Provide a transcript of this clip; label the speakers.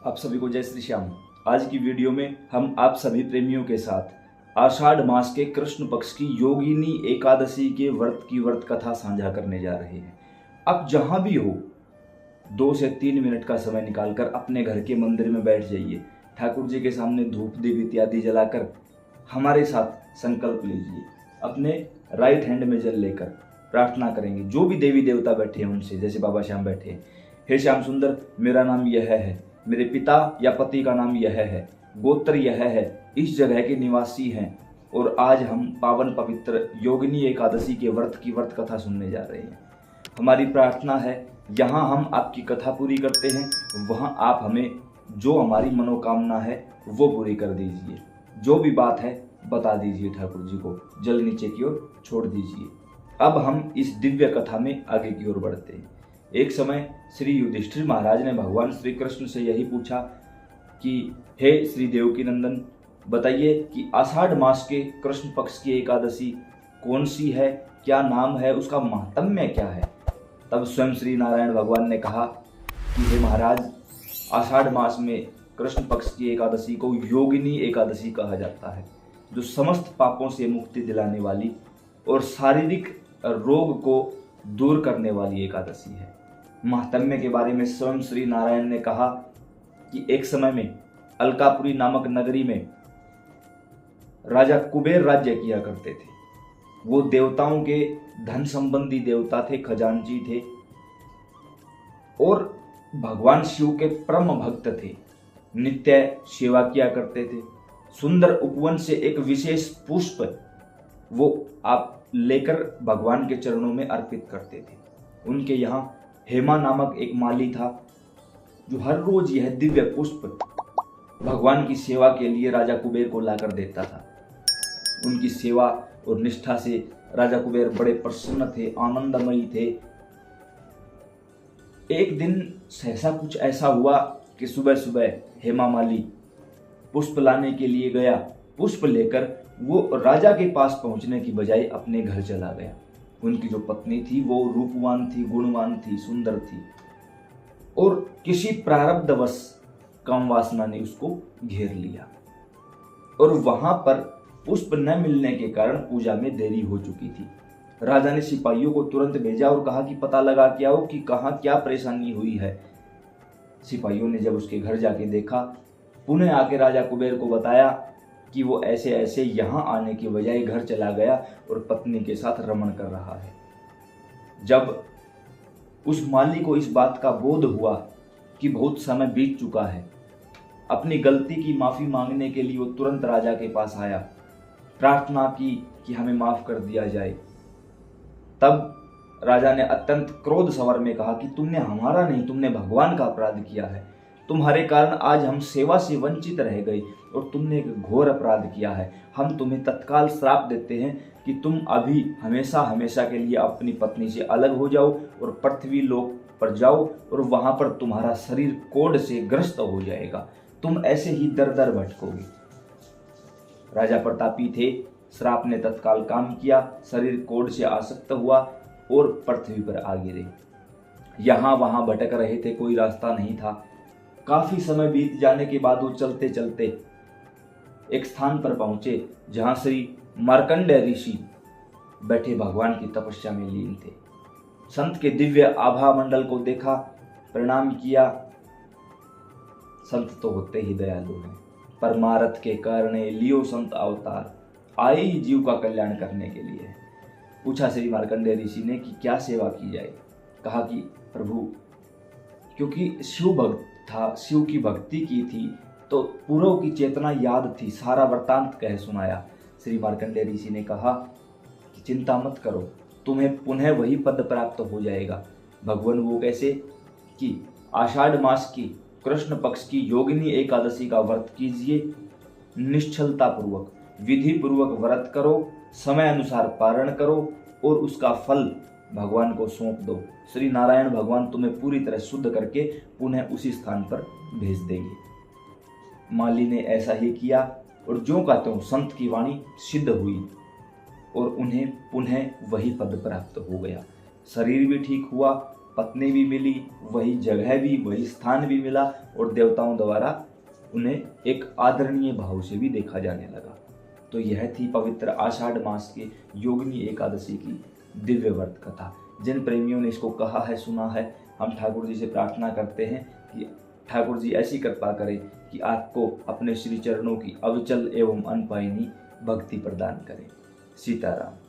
Speaker 1: आप सभी को जय श्री श्याम। आज की वीडियो में हम आप सभी प्रेमियों के साथ आषाढ़ मास के कृष्ण पक्ष की योगिनी एकादशी के व्रत की व्रत कथा साझा करने जा रहे हैं। आप जहां भी हो 2 से 3 मिनट का समय निकालकर अपने घर के मंदिर में बैठ जाइए। ठाकुर जी के सामने धूप दीप इत्यादि जलाकर हमारे साथ संकल्प लीजिए। अपने राइट हैंड में जल लेकर प्रार्थना करेंगे। जो भी देवी देवता बैठे हैं उनसे, जैसे बाबा श्याम बैठे हैं, हे श्याम सुंदर, मेरा नाम यह है, मेरे पिता या पति का नाम यह है, गोत्र यह है, इस जगह के निवासी हैं और आज हम पावन पवित्र योगिनी एकादशी के व्रत की व्रत कथा सुनने जा रहे हैं। हमारी प्रार्थना है, यहाँ हम आपकी कथा पूरी करते हैं, वहाँ आप हमें जो हमारी मनोकामना है वो पूरी कर दीजिए। जो भी बात है बता दीजिए ठाकुर जी को, जल नीचे की ओर छोड़ दीजिए। अब हम इस दिव्य कथा में आगे की ओर बढ़ते हैं। एक समय श्री युधिष्ठिर महाराज ने भगवान श्री कृष्ण से यही पूछा कि हे श्री देवकी नंदन, बताइए कि आषाढ़ मास के कृष्ण पक्ष की एकादशी कौन सी है, क्या नाम है, उसका महात्म्य क्या है। तब स्वयं श्री नारायण भगवान ने कहा कि हे महाराज, आषाढ़ मास में कृष्ण पक्ष की एकादशी को योगिनी एकादशी कहा जाता है, जो समस्त पापों से मुक्ति दिलाने वाली और शारीरिक रोग को दूर करने वाली एकादशी है। महात्म्य के बारे में स्वयं श्री नारायण ने कहा कि एक समय में अलकापुरी नामक नगरी में राजा कुबेर राज्य किया करते थे। वो देवताओं के धन संबंधी देवता थे, खजांची थे और भगवान शिव के परम भक्त थे। नित्य सेवा किया करते थे। सुंदर उपवन से एक विशेष पुष्प वो आप लेकर भगवान के चरणों में अर्पित करते थे। उनके यहाँ हेमा नामक एक माली था, जो हर रोज यह दिव्य पुष्प भगवान की सेवा के लिए राजा कुबेर को लाकर देता था। उनकी सेवा और निष्ठा से राजा कुबेर बड़े प्रसन्न थे, आनंदमयी थे। एक दिन सहसा कुछ ऐसा हुआ कि सुबह सुबह हेमा माली पुष्प लाने के लिए गया। पुष्प लेकर वो राजा के पास पहुंचने की बजाय अपने घर चला गया। उनकी जो पत्नी थी वो रूपवान थी, गुणवान थी, सुंदर थी और किसी प्रारब्धवश काम वासना ने उसको घेर लिया और वहां पर पुष्प न मिलने के कारण पूजा में देरी हो चुकी थी। राजा ने सिपाहियों को तुरंत भेजा और कहा कि पता लगा के आओ कि कहाँ क्या परेशानी हुई है। सिपाहियों ने जब उसके घर जाके देखा, पुनः आके राजा कुबेर को बताया कि वो ऐसे ऐसे यहाँ आने की बजाय घर चला गया और पत्नी के साथ रमण कर रहा है। जब उस माली को इस बात का बोध हुआ कि बहुत समय बीत चुका है, अपनी गलती की माफी मांगने के लिए वो तुरंत राजा के पास आया, प्रार्थना की कि हमें माफ कर दिया जाए। तब राजा ने अत्यंत क्रोध स्वर में कहा कि तुमने हमारा नहीं, तुमने भगवान का अपराध किया है। तुम्हारे कारण आज हम सेवा से वंचित रह गए और तुमने एक घोर अपराध किया है। हम तुम्हें तत्काल श्राप देते हैं कि तुम अभी हमेशा हमेशा के लिए अपनी पत्नी से अलग हो जाओ और पृथ्वी लोक पर जाओ और वहां पर तुम्हारा शरीर कोढ़ से ग्रस्त हो जाएगा। तुम ऐसे ही दर दर भटकोगे। राजा प्रतापी थे, श्राप ने तत्काल काम किया, शरीर कोढ़ से आसक्त हुआ और पृथ्वी पर आ गिरे। यहाँ वहां भटक रहे थे, कोई रास्ता नहीं था। काफी समय बीत जाने के बाद वो चलते चलते एक स्थान पर पहुंचे जहां श्री मार्कंडेय ऋषि बैठे भगवान की तपस्या में लीन थे। संत के दिव्य आभा मंडल को देखा, प्रणाम किया। संत तो होते ही दयालु हैं। परमारथ के कारणे लियो संत अवतार, आए ही जीव का कल्याण करने के लिए। पूछा श्री मार्कंडेय ऋषि ने कि क्या सेवा की जाए। कहा कि प्रभु, क्योंकि शिव भक्त था, शिव की भक्ति की थी तो पूर्व की चेतना याद थी, सारा वृतांत कह सुनाया। श्री मार्कंडेय ऋषि ने कहा कि चिंता मत करो, तुम्हें पुनः वही पद प्राप्त हो जाएगा। भगवान वो कैसे कि आषाढ़ मास की कृष्ण पक्ष की योगिनी एकादशी का व्रत कीजिए, निश्चलता पूर्वक विधि पूर्वक व्रत करो, समय अनुसार पारण करो और उसका फल भगवान को सौंप दो। श्री नारायण भगवान तुम्हें पूरी तरह शुद्ध करके पुनः उसी स्थान पर भेज देंगे। माली ने ऐसा ही किया और जो कहते हो संत की वाणी सिद्ध हुई और उन्हें पुनः वही पद प्राप्त हो गया। शरीर भी ठीक हुआ, पत्नी भी मिली, वही जगह भी, वही स्थान भी मिला और देवताओं द्वारा उन्हें एक आदरणीय भाव से भी देखा जाने लगा। तो यह थी पवित्र आषाढ़ मास के योगिनी एकादशी की दिव्य व्रत कथा। जिन प्रेमियों ने इसको कहा है, सुना है, हम ठाकुर जी से प्रार्थना करते हैं कि ठाकुर जी ऐसी कृपा करें कि आपको अपने श्री चरणों की अविचल एवं अनपायनी भक्ति प्रदान करें। सीताराम।